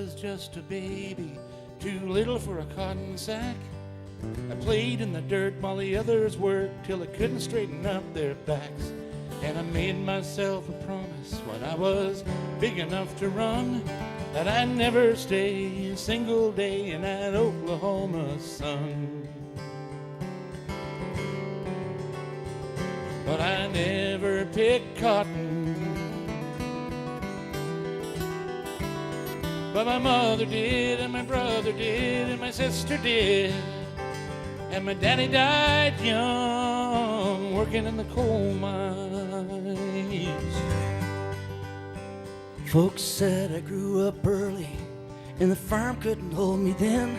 was just a baby, too little for a cotton sack. I played in the dirt while the others worked till I couldn't straighten up their backs. And I made myself a promise when I was big enough to run that I'd never stay a single day in that Oklahoma sun. But I never picked cotton, but my mother did, and my brother did, and my sister did. And my daddy died young, working in the coal mines. Folks said I grew up early, and the farm couldn't hold me then.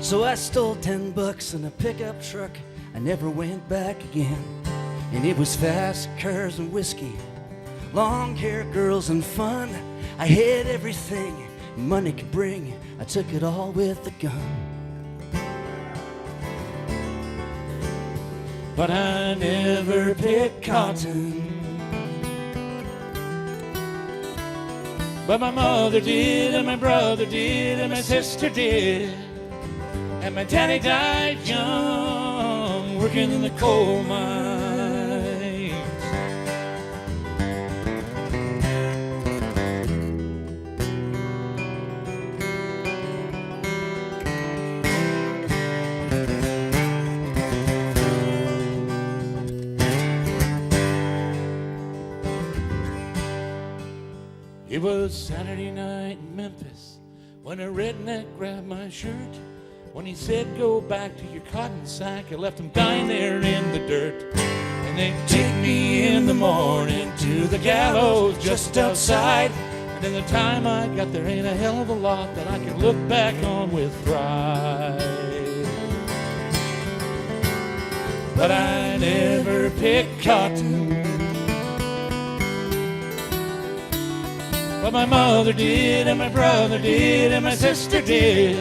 So I stole $10 in a pickup truck. I never went back again. And it was fast cars and whiskey, long-haired girls and fun. I had everything money could bring. I took it all with a gun. But I never picked cotton, but my mother did, and my brother did, and my sister did. And my daddy died young, working in the coal mines. It was Saturday night in Memphis when a redneck grabbed my shirt. When he said, go back to your cotton sack, I left him dying there in the dirt. And they'd take me in the morning to the gallows just outside. And in the time I got there ain't a hell of a lot that I can look back on with pride. But I never picked cotton, but my mother did, and my brother did, and my sister did.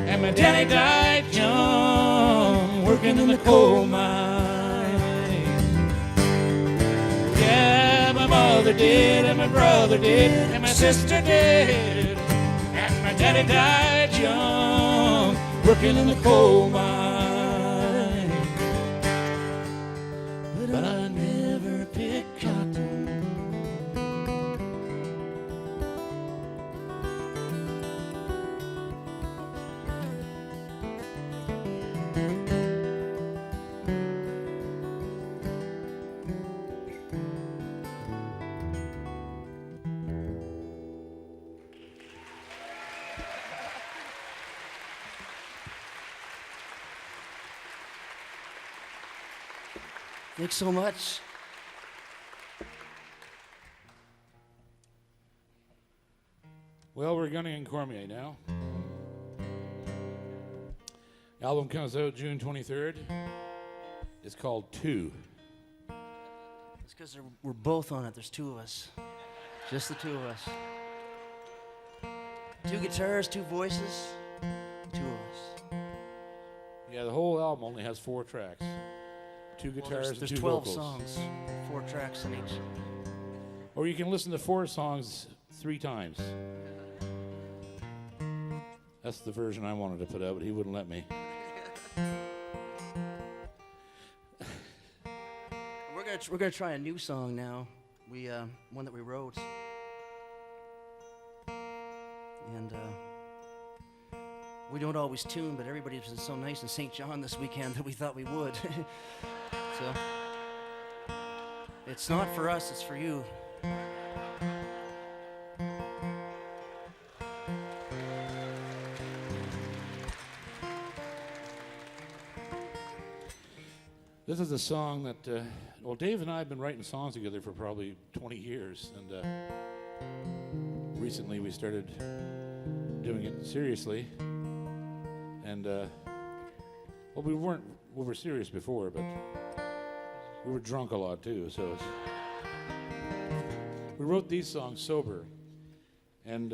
And my daddy died young, working in the coal mines. Yeah, my mother did, and my brother did, and my sister did. And my daddy died young, working in the coal mines. But I never picked cotton, Thanks so much. Well, we're Gunning and Cormier now. The album comes out June 23rd. It's called Two. It's because we're both on it. There's two of us. Just the two of us. Two guitars, two voices, two of us. Yeah, the whole album only has 4 tracks. 2 guitars and 2 there's 12 vocals. songs, 4 tracks in each. Or you can listen to 4 songs 3 times. That's the version I wanted to put out, but he wouldn't let me. We're gonna try a new song now. One that we wrote, and we don't always tune, but everybody's been so nice in St. John this weekend that we thought we would. So it's not for us; it's for you. This is a song that, well, Dave and I have been writing songs together for probably 20 years, and recently we started doing it seriously. And, well, we were serious before, but we were drunk a lot too, so we wrote these songs sober. And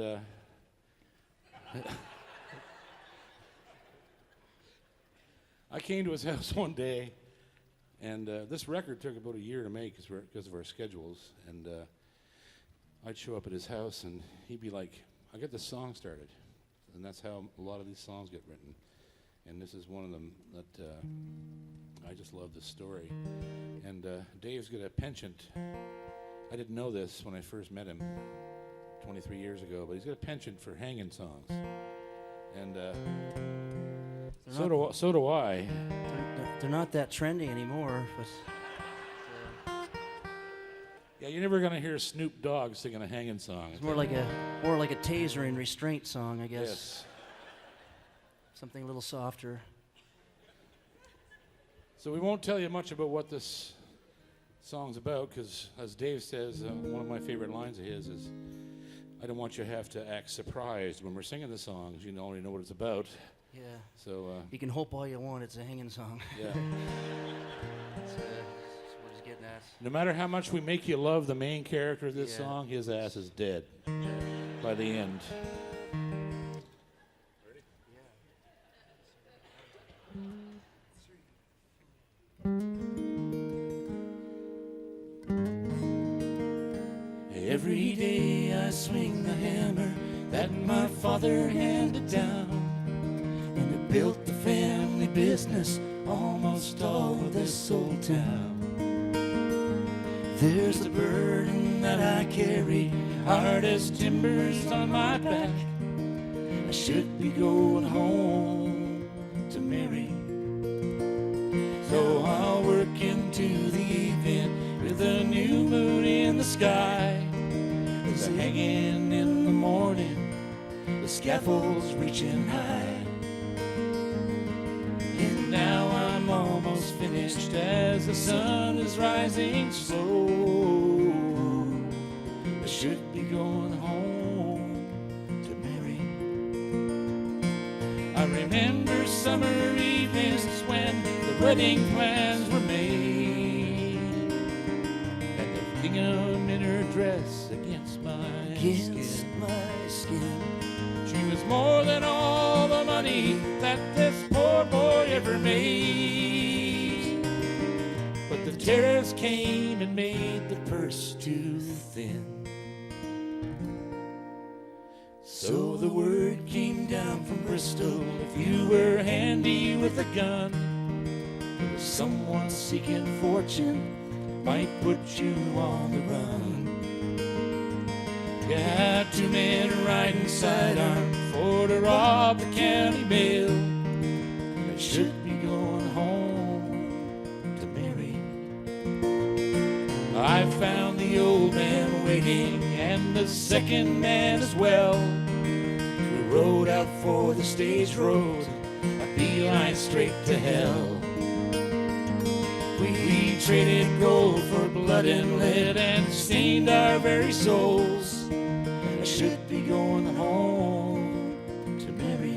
I came to his house one day, and this record took about a year to make because of our schedules. And I'd show up at his house, and he'd be like I get the song started, and that's how a lot of these songs get written. And this is one of them that I just love this story. And Dave's got a penchant. I didn't know this when I first met him 23 years ago, but he's got a penchant for hanging songs. And so do I. They're not that trendy anymore, but Yeah, you're never gonna hear Snoop Dogg singing a hanging song. it's more like a taser and restraint song, I guess. Yes. Something a little softer. So we won't tell you much about what this song's about, because as Dave says, one of my favorite lines of his is, I don't want you to have to act surprised when we're singing the songs. You already know what it's about. Yeah. So, You can hope all you want, it's a hanging song. yeah. That's what he's getting at. No matter how much we make you love the main character of this Yeah. song, his ass is dead by the end. Every day I swing the hammer that my father handed down, and it built the family business almost all of this old town. There's a burden that I carry, hard as timbers on my back. I should be going home to Mary, so I'll work into the evening with a new moon in the sky. There's a hanging in the morning, the scaffold's reaching high. And now I'm almost finished as the sun is rising slow. I should be going home to Mary. I remember summer evenings when the wedding plans were made, and the gingham in her dress against my skin. She was more than all the money that this poor boy ever made. But the tariffs came and made the purse too thin. So the word came down from Bristol, if you were handy with a gun, someone seeking fortune might put you on the run. You had 2 men riding sidearm for to rob the county mail. I should be going home to Mary. I found the old man waiting and the second man as well. We rode out for the stage road, a beeline straight to hell. We traded gold for blood and lead and stained our very souls. I should be going home to Mary.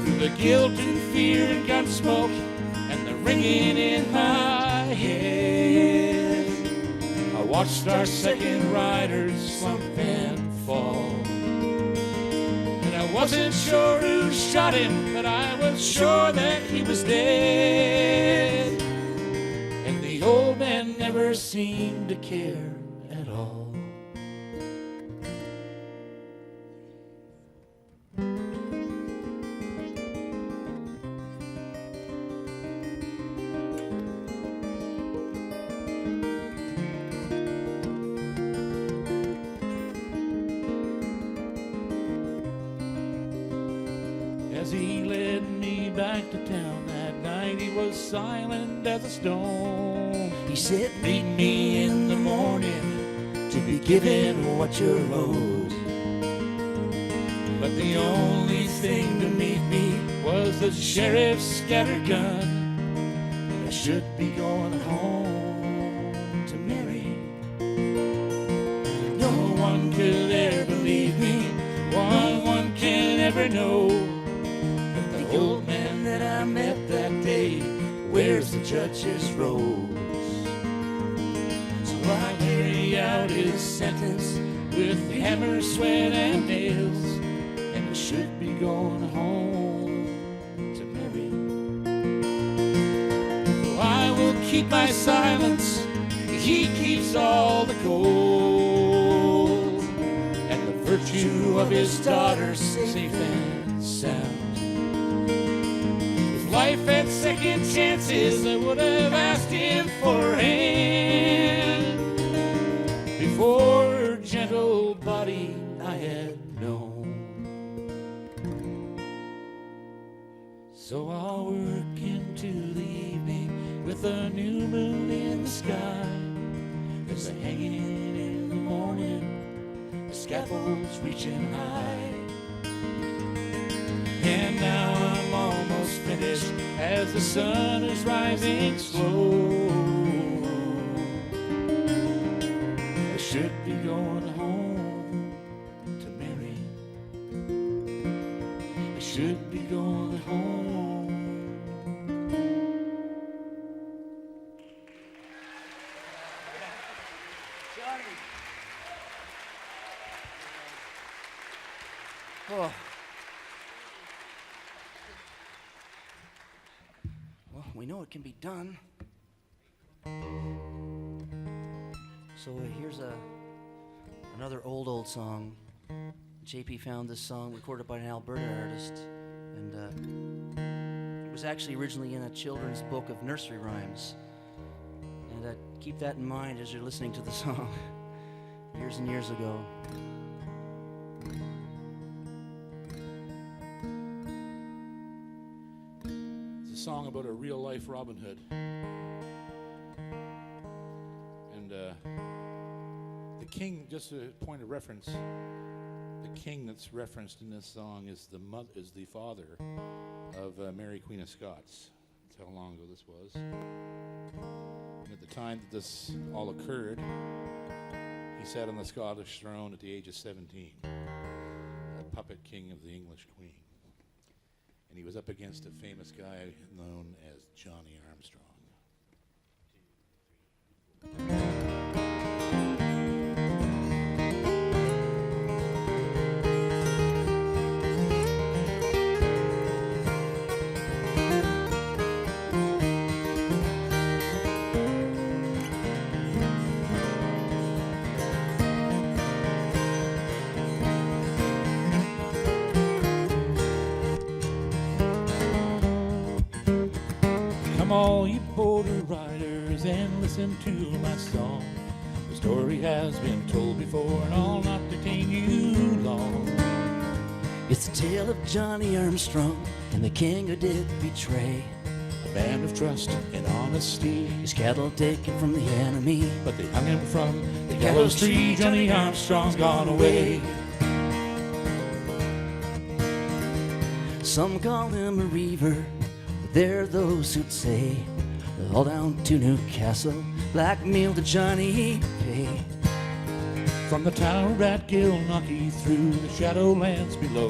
Through the guilt and fear and gun smoke and the ringing in my head, I watched our second riders slump and fall. And I wasn't sure who shot him, but I was sure that he was dead. And the old man never seemed to care at all. As he led me back to town that night, he was silent as a stone. He said, meet me in the morning to be given what you're owed. But the only thing to meet me was the sheriff's scattered gun. And I should be going home to Mary. No one could ever believe me, one can never know. The old man that I met that day wears the judge's robes. So I carry out his sentence with hammer, sweat, and nails, and I should be going home to Mary. Oh, I will keep my silence, he keeps all the gold, and the issue of his daughter safe and sound. If life had second chances, I would have asked him for a hand. Before her gentle body I had known. So I'll work into the evening with a new moon in the sky. There's a hanging in the morning, the scaffold's reaching high. And now I'm almost finished as the sun is rising slow. I should be going home to Mary. I should be going home. Oh. Well, we know it can be done. So here's another old song. JP found this song recorded by an Alberta artist, and it was actually originally in a children's book of nursery rhymes. And keep that in mind as you're listening to the song. Years and years ago. It's a song about a real-life Robin Hood. And the king, just a point of reference, the king that's referenced in this song is the father of Mary Queen of Scots. That's how long ago this was. And at the time that this all occurred, he sat on the Scottish throne at the age of 17, a puppet king of the English queen. And he was up against a famous guy known as Johnny Armstrong. All you border riders, and listen to my song. The story has been told before, and I'll not detain you long. It's the tale of Johnny Armstrong and the king who did betray A man of trust and honesty, his cattle taken from the enemy. but they hung him from the gallows tree. Johnny Armstrong's gone away. Some call him a reaver, but there are those who'd say, all down to Newcastle, blackmail to Johnny pay. From the tower at Gilnockie through the shadowlands below,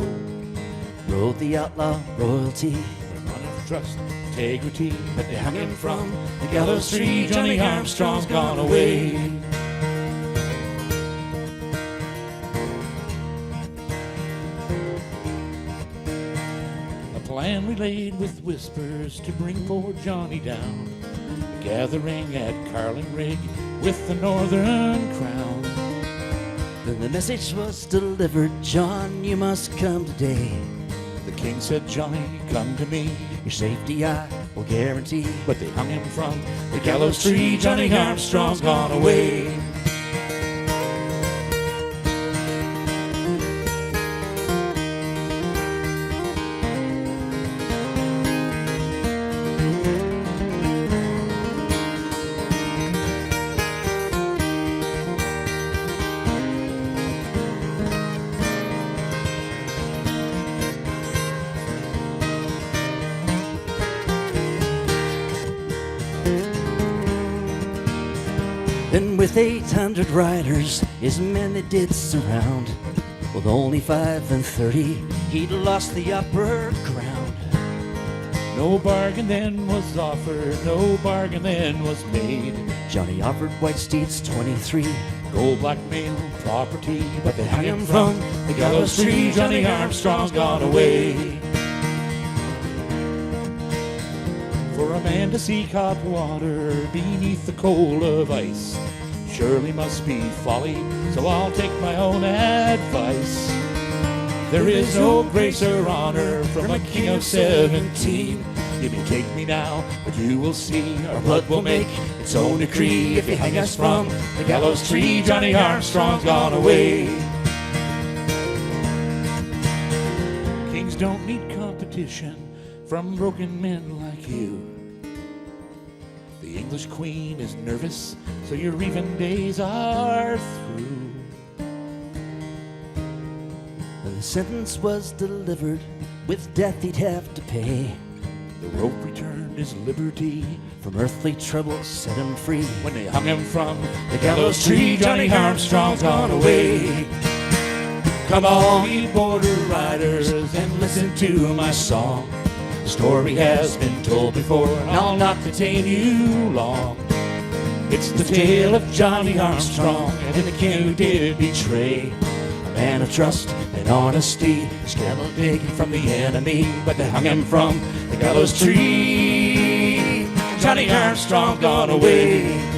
Rode the outlaw royalty, a man of trust, integrity, but they hung him from the gallows tree. Johnny Armstrong's gone away. A plan we laid with whispers to bring poor Johnny down. A gathering at Carling Rig with the Northern Crown. then the message was delivered, John, you must come today. The king said, Johnny, come to me. Your safety I will guarantee. But they hung him from the gallows tree. Johnny Armstrong's gone away. Then with 800 riders, his men they did surround. With only 5 and 30, he'd lost the upper ground. No bargain then was offered, no bargain then was made. Johnny offered white steeds 23, Gold, blackmail, property, but they hung him from the gallows tree. Johnny Armstrong's gone away. For a man to seek hot water beneath the cold of ice surely must be folly, so I'll take my own advice. There is no grace or honor from a king of 17. You may take me now, but you will see our blood will make its own decree. If you hang us from the gallows tree, Johnny Armstrong's gone away. Kings don't need competition from broken men like you. The English queen is nervous, so your even days are through. The sentence was delivered, with death he'd have to pay. The rope returned his liberty, From earthly troubles set him free. when they hung him from the gallows tree, Johnny Armstrong's gone away. Come all ye border riders and listen to my song. The story has been told before, and I'll not detain you long. It's the tale of Johnny Armstrong and the king who did betray a man of trust and honesty, scrambled big from the enemy, but they hung him from the gallows tree. Johnny Armstrong gone away.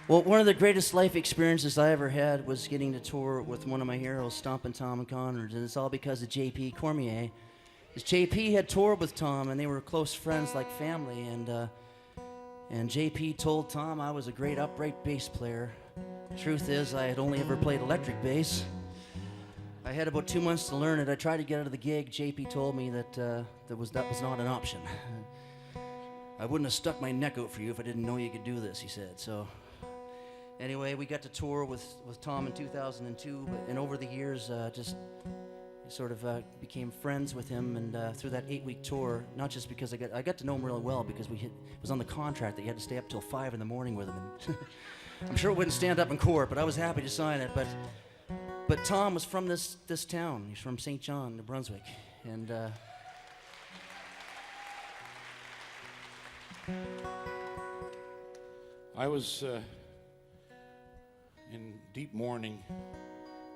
Well, one of the greatest life experiences I ever had was getting to tour with one of my heroes, Stompin Tom and Connors, and it's all because of J.P. Cormier. Because J.P. had toured with Tom, and they were close friends like family, and J.P. told Tom I was a great upright bass player. Truth is, I had only ever played electric bass. I had about 2 months to learn it. I tried to get out of the gig. J.P. told me that that was not an option. I wouldn't have stuck my neck out for you if I didn't know you could do this, he said. So anyway, we got to tour with Tom in 2002, and over the years, just sort of became friends with him, and through that 8-week tour, not just because I got to know him really well, because it was on the contract that you had to stay up till 5 in the morning with him, and I'm sure it wouldn't stand up in court, but I was happy to sign it. But Tom was from this town. He's from St. John, New Brunswick, and I was in deep mourning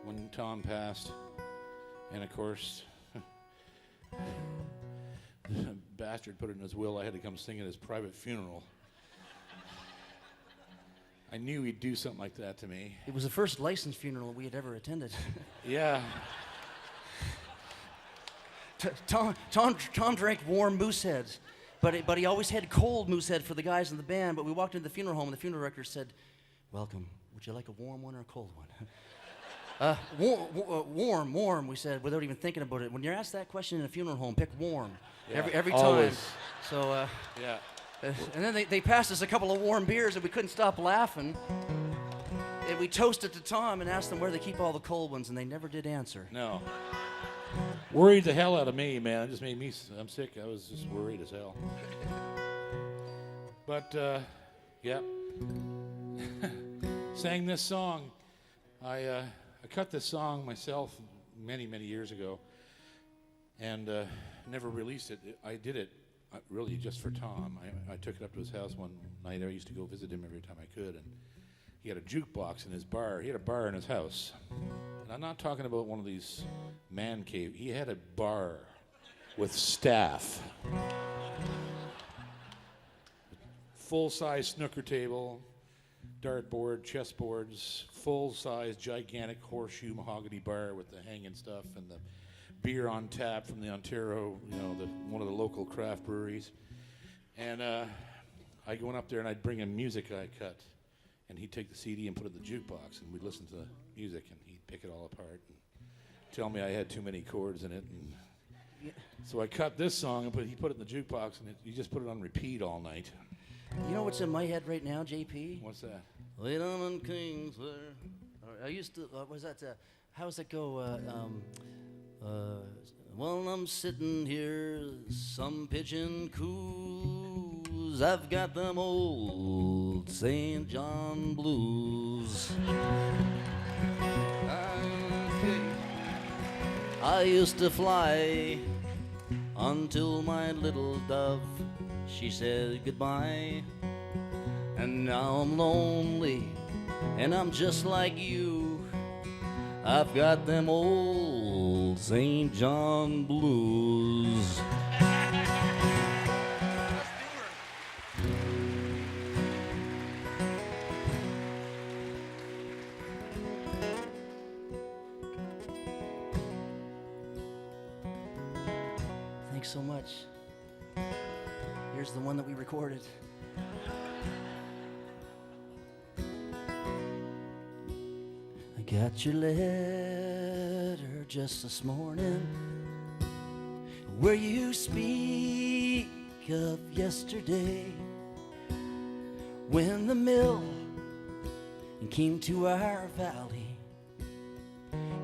when Tom passed, and of course, the bastard put it in his will I had to come sing at his private funeral. I knew he'd do something like that to me. it was the first licensed funeral we had ever attended. Yeah. Tom drank warm Mooseheads, but he always had cold Moosehead for the guys in the band. But we walked into the funeral home, and the funeral director said, "Welcome. Would you like a warm one or a cold one?" Warm, we said, without even thinking about it. When you're asked that question in a funeral home, pick warm. Yeah, every always. time. So, Yeah. and then they passed us a couple of warm beers, and we couldn't stop laughing. And we toasted to Tom and asked them where they keep all the cold ones, and they never did answer. No. Worried the hell out of me, man. It just made me, I'm sick. I was just worried as hell. But, yeah. Sang this song. I cut this song myself many, many years ago, and never released it. I did it really just for Tom. I took it up to his house one night. I used to go visit him every time I could, and he had a jukebox in his bar. He had a bar in his house. And I'm not talking about one of these man cave. He had a bar with staff. Full-size snooker table, dartboard, chessboards, full-size gigantic horseshoe mahogany bar with the hanging stuff and the beer on tap from the Ontario, one of the local craft breweries. And I went up there and I'd bring him music I cut. And he'd take the CD and put it in the jukebox, and we'd listen to the music, and he'd pick it all apart and tell me I had too many chords in it. And so I cut this song, and he put it in the jukebox, and he just put it on repeat all night. You know what's in my head right now, JP? What's that? Lay down on Kingsway. I used to, what was that? How does that go? While I'm sitting here, some pigeon coos. I've got them old St. John blues. Okay. I used to fly until my little dove, she said goodbye. And now I'm lonely, and I'm just like you. I've got them old St. John blues. Thanks so much. Here's the one that we recorded. I got your letter just this morning, where you speak of yesterday, when the mill came to our valley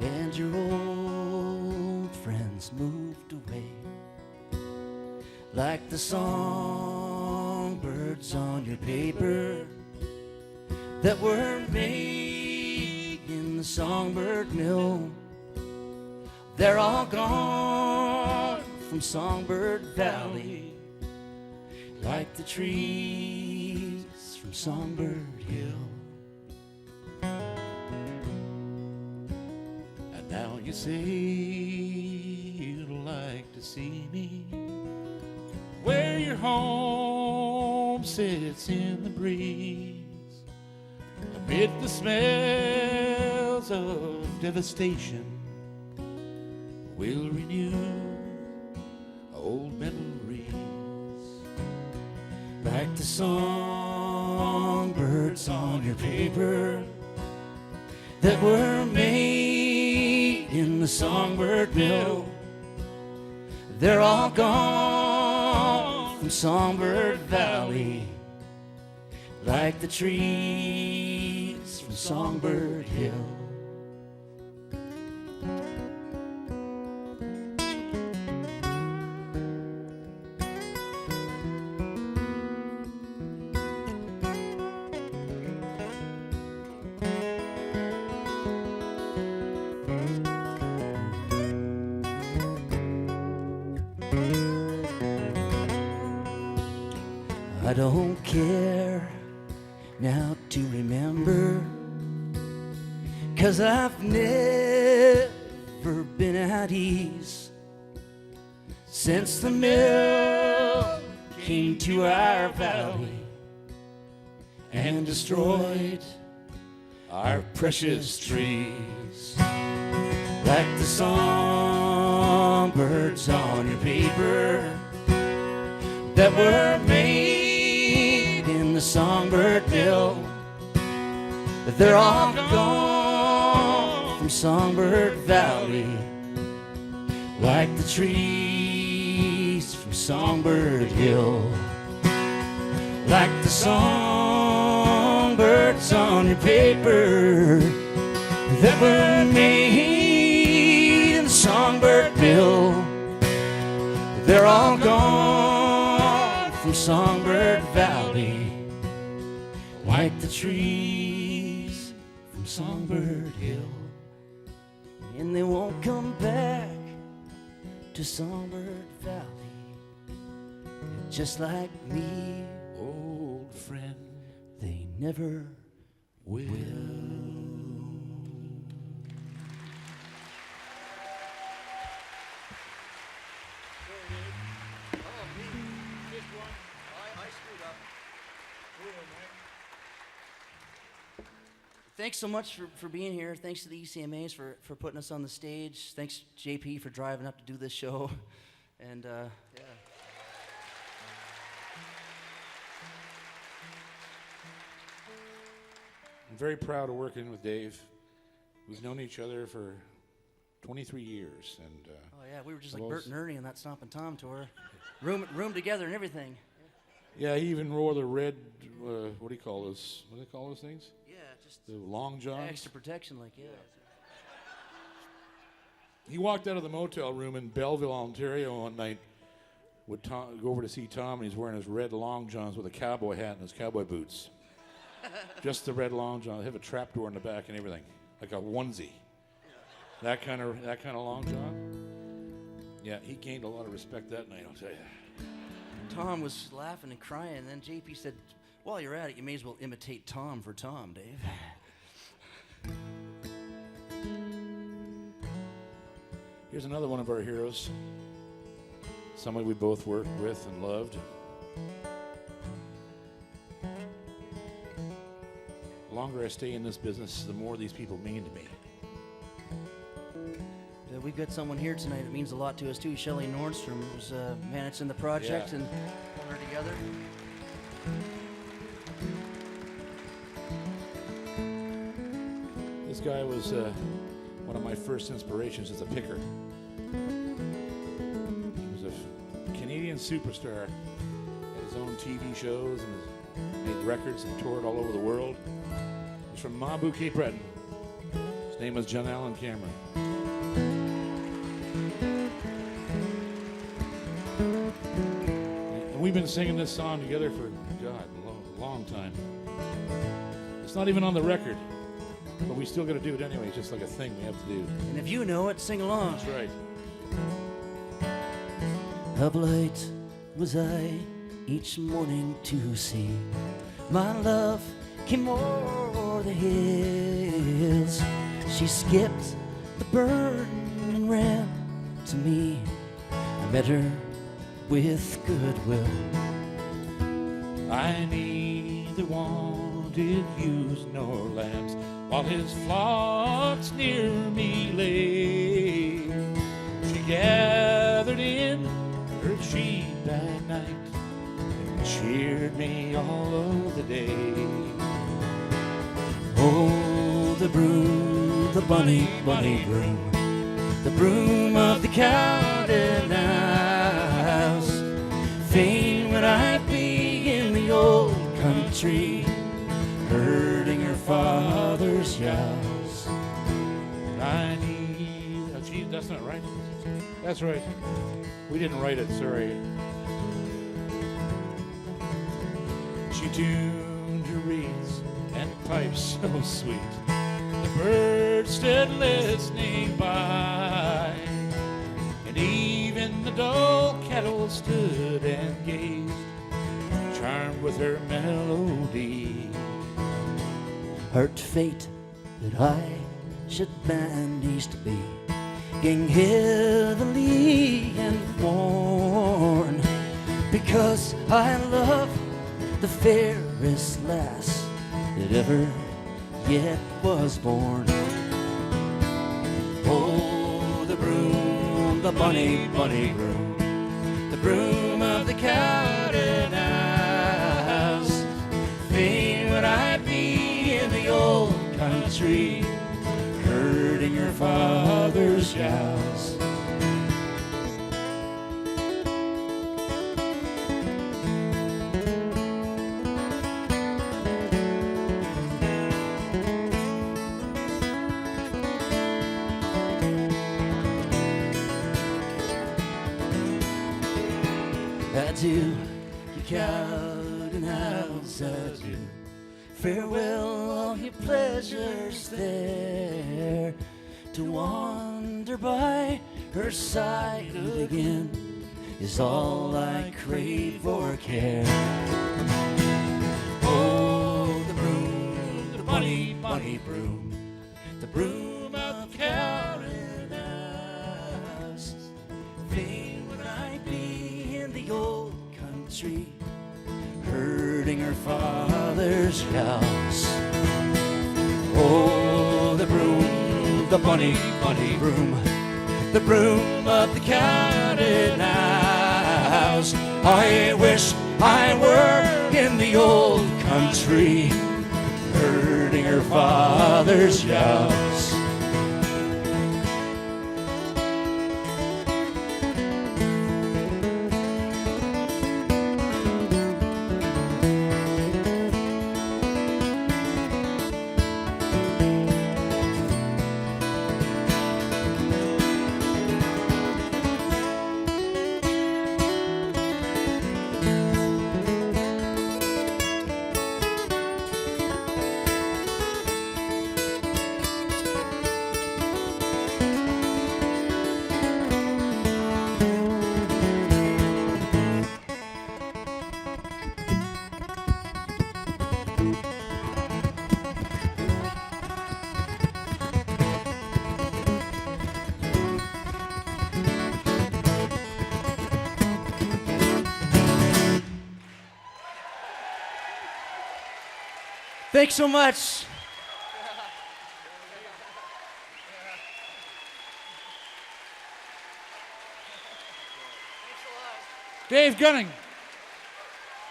and your old friends moved away. Like the songbirds on your paper that were made in the Songbird mill, they're all gone from Songbird Valley, like the trees from Songbird Hill. And now you say you'd like to see me where your home sits in the breeze, amid the smells of devastation. We'll renew old memories, like the songbirds on your paper that were made in the Songbird mill. They're all gone from Songbird Valley, like the trees from Songbird Hill. I don't care now to remember, 'cause I've never been at ease since the mill came to our valley and destroyed our precious trees. Like the songbirds on your paper that were made in the Songbird mill, they're all gone from Songbird Valley, like the trees from Songbird Hill. Like the songbirds on your paper that were made in the Songbird mill, they're all gone from Songbird Valley, like the trees from Songbird Hill. And they won't come back to Songbird Valley, just like me, old friend, they never will. Thanks so much for being here. Thanks to the ECMAs for putting us on the stage. Thanks, JP, for driving up to do this show. And, yeah. I'm very proud of working with Dave. We've known each other for 23 years. And Oh, yeah, we were just like Bert and Ernie on that Stompin Tom tour. Room together and everything. yeah, he even wore the red, what do you call those? What do they call those things? Yeah, just The long johns? extra protection, like, yeah. He walked out of the motel room in Belleville, Ontario one night, would go over to see Tom, and he's wearing his red long johns with a cowboy hat and his cowboy boots. Just the red long john. They have a trapdoor in the back and everything, like a onesie. That kind of long john. Yeah, he gained a lot of respect that night, I'll tell you. Tom was laughing and crying, and then JP said, while you're at it, you may as well imitate Tom for Tom, Dave. Here's another one of our heroes. Somebody we both worked with and loved. The longer I stay in this business, the more these people mean to me. We've got someone here tonight that means a lot to us too. Shelley Nordstrom was managing the project and put her together. This guy was one of my first inspirations as a picker. He was a Canadian superstar, had his own TV shows and made records and toured all over the world. He's from Mabou, Cape Breton. His name was John Allen Cameron. And we've been singing this song together for, God, a long time. It's not even on the record. But we still got to do it anyway, just like a thing we have to do. And if you know it, sing along. That's right. Up late was I each morning to see my love came o'er the hills. She skipped the burn and ran to me. I met her with goodwill. I neither wanted ewes nor lambs, while his flocks near me lay. She gathered in her sheep at night and cheered me all of the day. Oh, the broom, the bunny broom, the broom of the counting house. Fain would I be in the old country, herding her father's cows. I need... Oh, gee, that's not right. That's right. We didn't write it, sorry. She tuned her reeds and pipes so sweet. The birds stood listening by, and even the dull cattle stood and gazed, charmed with her melody. Hurt fate that I should manage to be gang heavily and worn, because I love the fairest lass that ever yet was born. Oh, the broom, the bunny broom, the broom of the counting house. Fain would I be in the old country, herding her father's cows. Adieu, you counting house, adieu. Farewell, all your pleasures there. To wander by her side again is all I crave or care. Oh, the broom, the bunny broom, the broom of the counting house. Fain would I be in the old country, herding her father's cows. Oh, the broom, the bunny broom, the broom of the counting house. I wish I were in the old country, herding her father's cows. Thanks so much. Dave Gunning.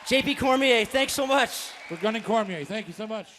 JP Cormier, thanks so much. For Gunning Cormier. Thank you so much.